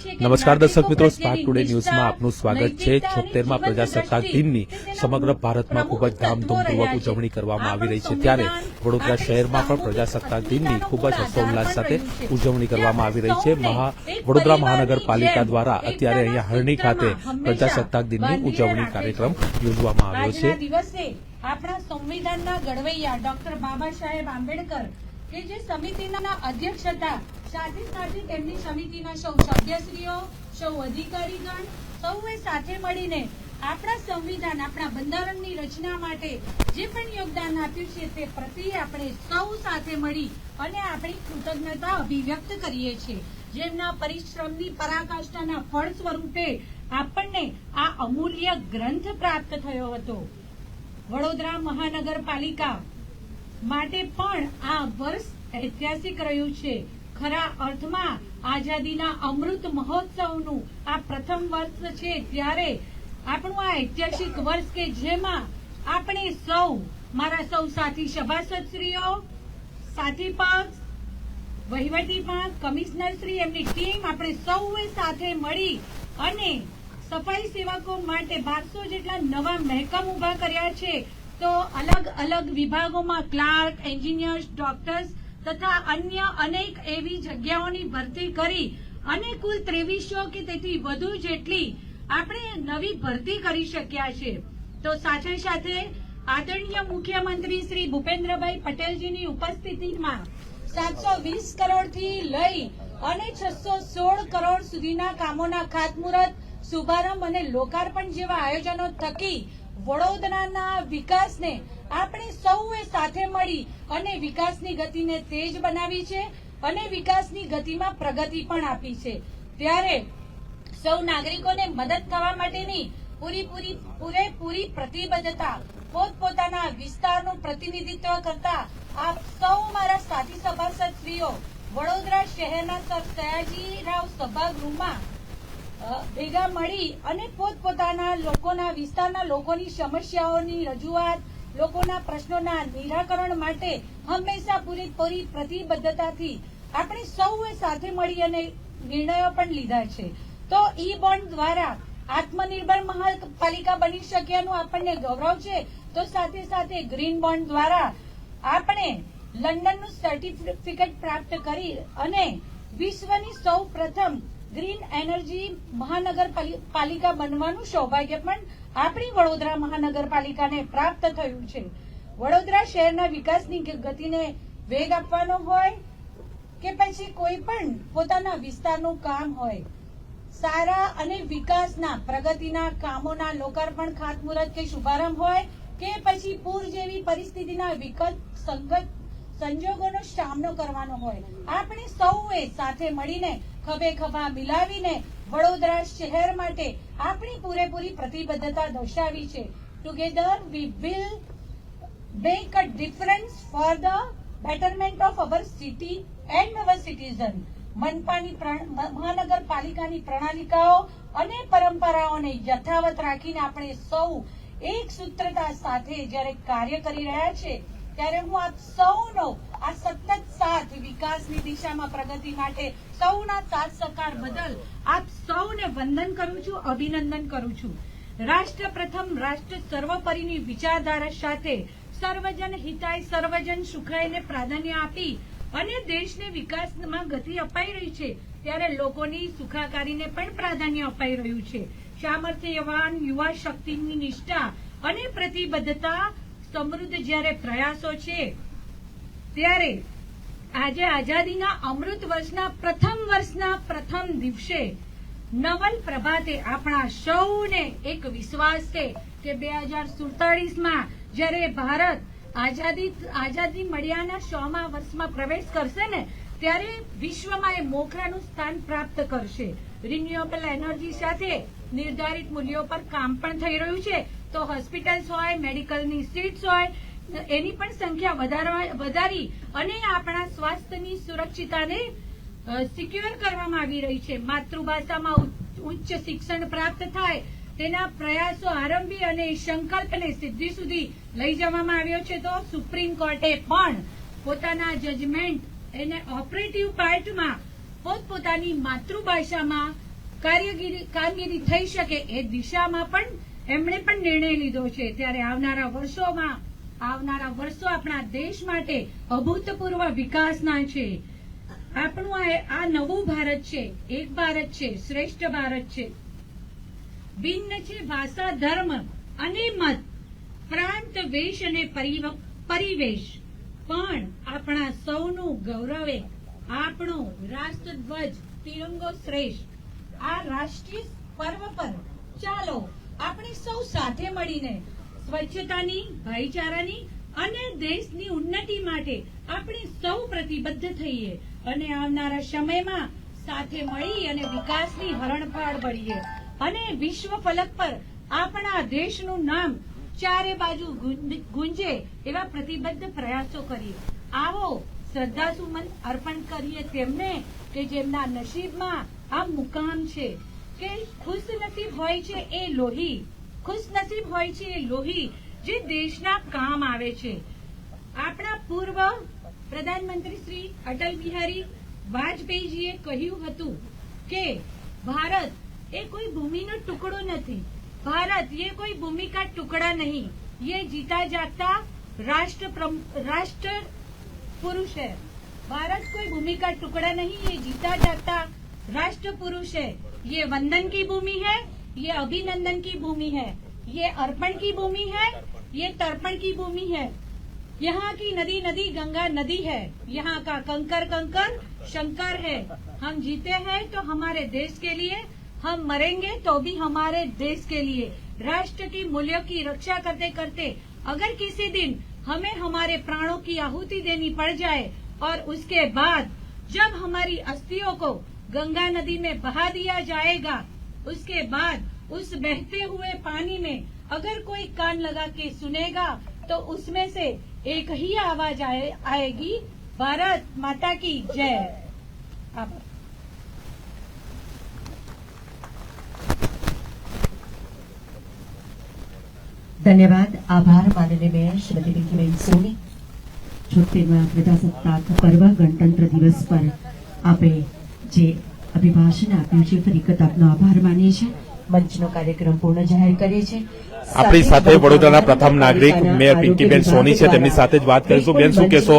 નમસ્કાર દર્શક મિત્રો, સ્પાર્ક ટુડે ન્યૂઝમાં આપનું સ્વાગત છે। 76મા પ્રજાસત્તાક દિનની સમગ્ર ભારતમાં ખૂબ જ ધામધૂમપૂર્વક ઉજવણી કરવામાં આવી રહી છે, ત્યારે વડોદરા શહેરમાં પણ પ્રજાસત્તાક દિનની ખૂબ જ હર્ષોલ્લાસ સાથે ઉજવણી કરવામાં આવી રહી છે। વડોદરા મહાનગરપાલિકા દ્વારા અત્યારે અહીંયા હરણી ખાતે પ્રજાસત્તાક દિનની ઉજવણી કાર્યક્રમ યોજવામાં આવ્યો છે। આપણા સંવિધાનના ઘડવૈયા ડોક્ટર બાબા સાહેબ આંબેડકર કે જે સમિતિના અધ્યક્ષ હતા, સાથે સાથે તેમની સમિતિના સૌ સભ્યશ્રીઓ, સૌ અધિકારીગણ સૌએ સાથે મળીને આપણા સંવિધાન, આપણા બંધારણની રચના માટે જે પણ યોગદાન આપ્યું છે તે પ્રત્યે આપણે સૌ સાથે મળી અને આપણી કૃતજ્ઞતા અભિવ્યક્ત કરીએ છીએ। જેમના પરિશ્રમની પરાકાષ્ઠાના ફળ સ્વરૂપે આપણને આ અમૂલ્ય ગ્રંથ પ્રાપ્ત થયો હતો। વડોદરા મહાનગરપાલિકા માટે પણ આ વર્ષ ઐતિહાસિક રહ્યું છે। ખરા અર્થમાં આઝાદીના અમૃત મહોત્સવનું આ પ્રથમ વર્ષ છે, ત્યારે આપણું આ ઐતિહાસિક વર્ષ કે જેમાં આપણે સૌ, મારા સૌ સાથી સભાસદશ્રીઓ, સાથી પક્ષ, વહીવટી પક્ષ, કમિશનરશ્રી, એમની ટીમ, આપણે સૌએ સાથે મળી અને સફાઈ સેવકો માટે 1200 જેટલા નવા મહેકમ ઉભા કર્યા છે। તો અલગ અલગ વિભાગોમાં ક્લાર્ક, એન્જિનિયર્સ, ડોક્ટર્સ તથા અન્ય અનેક એવી જગ્યાઓની ભરતી કરી અને કુલ 2300 કે તેથી વધુ જેટલી આપણે નવી ભરતી કરી શક્યા છે। તો સાથે સાથે આદરણીય મુખ્યમંત્રી શ્રી ભૂપેન્દ્રભાઈ પટેલજીની ઉપસ્થિતિમાં 720 કરોડથી લઈ અને 616 કરોડ સુધીના કામોના ખાતમુહૂર્ત, શુભારંભ અને લોકાર્પણ જેવા આયોજનો થકી વડોદરાના વિકાસને આપણે સૌએ સાથે મળી અને વિકાસની ગતિને તેજ બનાવી છે અને વિકાસની ગતિમાં પ્રગતિ પણ આપી છે। ત્યારે સૌ નાગરિકોને મદદ થવા માટેની પૂરેપૂરી પ્રતિબદ્ધતા, પોતપોતાના વિસ્તારનું પ્રતિનિધિત્વ કરતા આપ સૌ મારા સાથી સભાસદશ્રીઓ વડોદરા શહેરના સર સયાજીરાવ સભાગૃહમાં ભેગા મળી અને પોતપોતાના લોકોના વિસ્તારના લોકોની સમસ્યાઓની રજૂઆત, લોકોના પ્રશ્નોના નિરાકરણ માટે હંમેશા પૂરેપૂરી પ્રતિબદ્ધતાથી આપણે સૌએ સાથે મળી અને નિર્ણયો પણ લીધા છે। તો ઈ બોન્ડ દ્વારા આત્મનિર્ભર મહાનગરપાલિકા બની શક્યાનું આપણને ગૌરવ છે। તો સાથે સાથે ગ્રીન બોન્ડ દ્વારા આપણે લંડનનું સર્ટિફિકેટ પ્રાપ્ત કરી અને વિશ્વની સૌ પ્રથમ ગ્રીન એનર્જી મહાનગરપાલિકા બનવાનું સૌભાગ્ય પણ આપણી વડોદરા મહાનગરપાલિકાને પ્રાપ્ત થયું છે। વડોદરા શહેરના વિકાસની ગતિને વેગ આપવાનો હોય કે પછી કોઈ પણ પોતાના વિસ્તારનું કામ હોય, સારા અને વિકાસના પ્રગતિના કામોના લોકાર્પણ, ખાતમુહૂર્ત કે શુભારંભ હોય કે પછી પૂર જેવી પરિસ્થિતિના વિકટ સંજોગોનો સામનો કરવાનો હોય, આપણે સૌએ સાથે મળીને ખભે ખભા મિલાવીને વડોદરા શહેર માટે આપણી પૂરેપૂરી પ્રતિબદ્ધતા દર્શાવી છે। Together we will make a difference for the betterment of our city and hour citizen. મહાનગરપાલિકાની પ્રણાલિકાઓ અને પરંપરાઓને યથાવત રાખીને આપણે સૌ એક સૂત્રતા સાથે જ્યારે કાર્ય કરી રહ્યા છે, ત્યારે હું આપ સૌનો આ સતત સાથ વિકાસની દિશામાં પ્રગતિ માટે સૌના સાથ સહકાર બદલ આપ સૌને વંદન કરું છું, અભિનંદન કરું છું। રાષ્ટ્ર પ્રથમ, રાષ્ટ્ર સર્વોપરીની વિચારધારા સાથે સર્વજન હિતાય સર્વજન સુખાયને પ્રાધાન્ય આપી અને દેશને વિકાસમાં ગતિ અપાઈ રહી છે, ત્યારે લોકોની સુખાકારીને પણ પ્રાધાન્ય અપાઈ રહ્યું છે। સામર્થ્યવાન યુવા શક્તિની નિષ્ઠા અને પ્રતિબદ્ધતા સમૃદ્ધ જ્યારે પ્રયાસો છે, ત્યારે આજે આઝાદીના અમૃત વર્ષના પ્રથમ દિવસે નવલ પ્રભાતે આપણા સૌને એક વિશ્વાસ છે કે 2047માં જ્યારે ભારત આઝાદી મળ્યાના 100મા વર્ષમાં પ્રવેશ કરશે ને, ત્યારે વિશ્વમાં એ મોખરાનું સ્થાન પ્રાપ્ત કરશે। રિન્યુએબલ એનર્જી સાથે નિર્ધારિત મૂલ્યો પર કામ પણ થઈ રહ્યું છે। તો હોસ્પિટલ્સ હોય, મેડિકલની સીટ્સ હોય, એની પણ સંખ્યા વધારી અને આપણા સ્વાસ્થ્યની સુરક્ષિતતાને સિક્યોર કરવામાં આવી રહી છે। માતૃભાષામાં ઉચ્ચ શિક્ષણ પ્રાપ્ત થાય તેના પ્રયાસો આરંભી અને સંકલ્પને સિદ્ધિ સુધી લઈ જવામાં આવ્યો છે। તો સુપ્રીમ કોર્ટે પણ પોતાના જજમેન્ટ એને ઓપરેટિવ પાર્ટમાં પોતપોતાની માતૃભાષામાં કામગીરી થઈ શકે એ દિશામાં પણ એમણે પણ નિર્ણય લીધો છે. ત્યારે આવનારા વર્ષો આપણા દેશ માટે અભૂતપૂર્વ વિકાસના છે. આપણું આ નવું ભારત છે, એક ભારત છે, શ્રેષ્ઠ ભારત છે. ભિન્ન છે ભાષા, ધર્મ અને મત, પ્રાંત, વેશ અને પરિવેશ, પણ આપણા સૌનું ગૌરવે આપણો રાષ્ટ્રધ્વજ તિરંગો શ્રેષ્ઠ. આ રાષ્ટ્રીય પર્વ પર ચાલો આપણે સૌ સાથે મળીને સ્વચ્છતાની, ભાઈચારાની અને દેશની ઉન્નતિ માટે આપણે સૌ પ્રતિબદ્ધ થઈએ અને આવનારા સમયમાં સાથે મળી અને વિકાસની હરણફાળ ભરીએ અને વિશ્વ ફલક પર આપણા દેશનું નામ ચારે બાજુ ગુંજે એવા પ્રતિબદ્ધ પ્રયાસો કરીએ. આવો શ્રદ્ધાસુમન અર્પણ કરીએ તેમને કે જેમના નસીબમાં આ મુકામ છે કે ખુશનસીબ હોય છે એ લોહી જે દેશના કામ આવે છે. આપણા પૂર્વ પ્રધાનમંત્રી શ્રી અટલ બિહારી વાજપેયીજીએ કહ્યું હતું કે ભારત એ કોઈ ભૂમિનો ટુકડો નથી, भारत ये कोई भूमि का टुकड़ा नहीं, ये जीता जागता राष्ट्र पुरुष है. भारत कोई भूमि का टुकड़ा नहीं, ये जीता जागता राष्ट्र पुरुष है. ये वंदन की भूमि है, ये अभिनंदन की भूमि है, ये अर्पण की भूमि है, ये तर्पण की भूमि है. यहाँ की नदी नदी गंगा नदी है, यहाँ का कंकर कंकर शंकर है. हम जीते हैं तो हमारे देश के लिए, हम मरेंगे तो भी हमारे देश के लिए. राष्ट्र की मूल्यों की रक्षा करते करते अगर किसी दिन हमें हमारे प्राणों की आहुति देनी पड़ जाए और उसके बाद जब हमारी अस्थियों को गंगा नदी में बहा दिया जाएगा, उसके बाद उस बहते हुए पानी में अगर कोई कान लगा के सुनेगा तो उसमें से एक ही आवाज आएगी, भारत माता की जय. आभार. धन्यवाद. आभार माननीय मेयर श्रीमती પિંકીબેન સોની. 76મા પ્રજાસત્તાક પર્વ ગણતંત્ર દિવસ પર આપે જે અભિભાષણ આપ્યું છે ફરી વખત આપનો આભાર માનીએ છીએ. મંચનો કાર્યક્રમ પૂર્ણ જાહેર કરીએ છીએ. આપણી સાથે વડોદરાના પ્રથમ નાગરિક મેયર પિંકીબેન સોની છે, તેમની સાથે જ વાત કરીશું. બેન, શું કહેશો?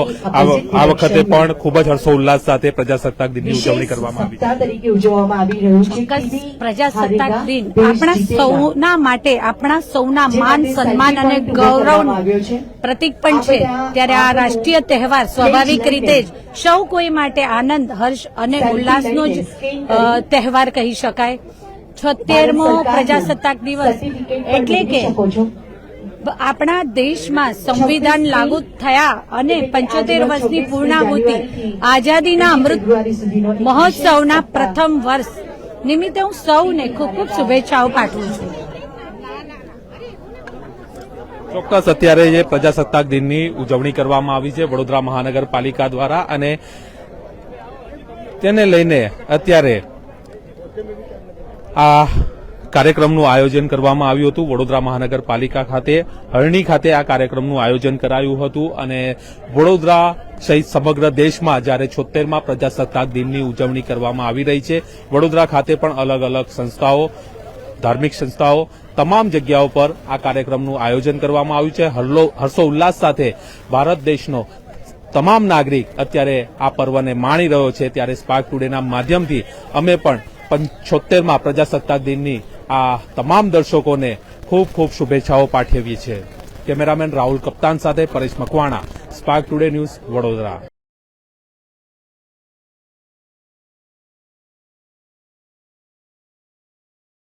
આ વખતે પણ ખૂબ જ હર્ષોલ્લાસ સાથે પ્રજાસત્તાક દિનની ઉજવણી કરવામાં આવી તરીકે ઉજવવામાં આવી રહ્યું છે. પ્રજાસત્તાક દિન આપણા સૌના માટે, આપણા સૌના માન, સન્માન અને ગૌરવનું પ્રતીક પણ છે. ત્યારે આ રાષ્ટ્રીય તહેવાર સ્વાભાવિક રીતે જ સૌ કોઈ માટે આનંદ, હર્ષ અને ઉલ્લાસનો જ તહેવાર કહી શકાય. 76મો પ્રજાસત્તાક દિવસ એટલે કે આપણા દેશમાં સંવિધાન લાગુ થયા અને 75 વર્ષની પૂર્ણાહુતિ, આઝાદીના અમૃત મહોત્સવના પ્રથમ વર્ષ નિમિત્તે હું સૌને ખૂબ ખૂબ શુભેચ્છાઓ પાઠવું છું. ચોક્કસ, અત્યારે જે પ્રજાસત્તાક દિનની ઉજવણી કરવામાં આવી છે વડોદરા મહાનગરપાલિકા દ્વારા, અને તેને લઈને અત્યારે આ કાર્યક્રમનું આયોજન કરવામાં આવ્યું હતું. વડોદરા મહાનગરપાલિકા ખાતે હરણી ખાતે આ કાર્યક્રમનું આયોજન કરાયું હતું અને વડોદરા સહિત સમગ્ર દેશમાં જ્યારે 76મા પ્રજાસત્તાક દિનની ઉજવણી કરવામાં આવી રહી છે, વડોદરા ખાતે પણ અલગ અલગ સંસ્થાઓ, ધાર્મિક સંસ્થાઓ, તમામ જગ્યાઓ પર આ કાર્યક્રમનું આયોજન કરવામાં આવ્યું છે. હર્ષોલ્લાસ સાથે ભારત દેશનો તમામ નાગરિક અત્યારે આ પર્વને માણી રહ્યો છે. ત્યારે સ્પાર્ક ટુડેના માધ્યમથી અમે પણ 76મા પ્રજાસત્તાક દિનની આ તમામ દર્શકોને ખૂબ ખૂબ શુભેચ્છાઓ પાઠવીએ છીએ. કેમેરામેન રાહુલ કપ્તાન સાથે Paresh Makwana, spark today news, Vadodara.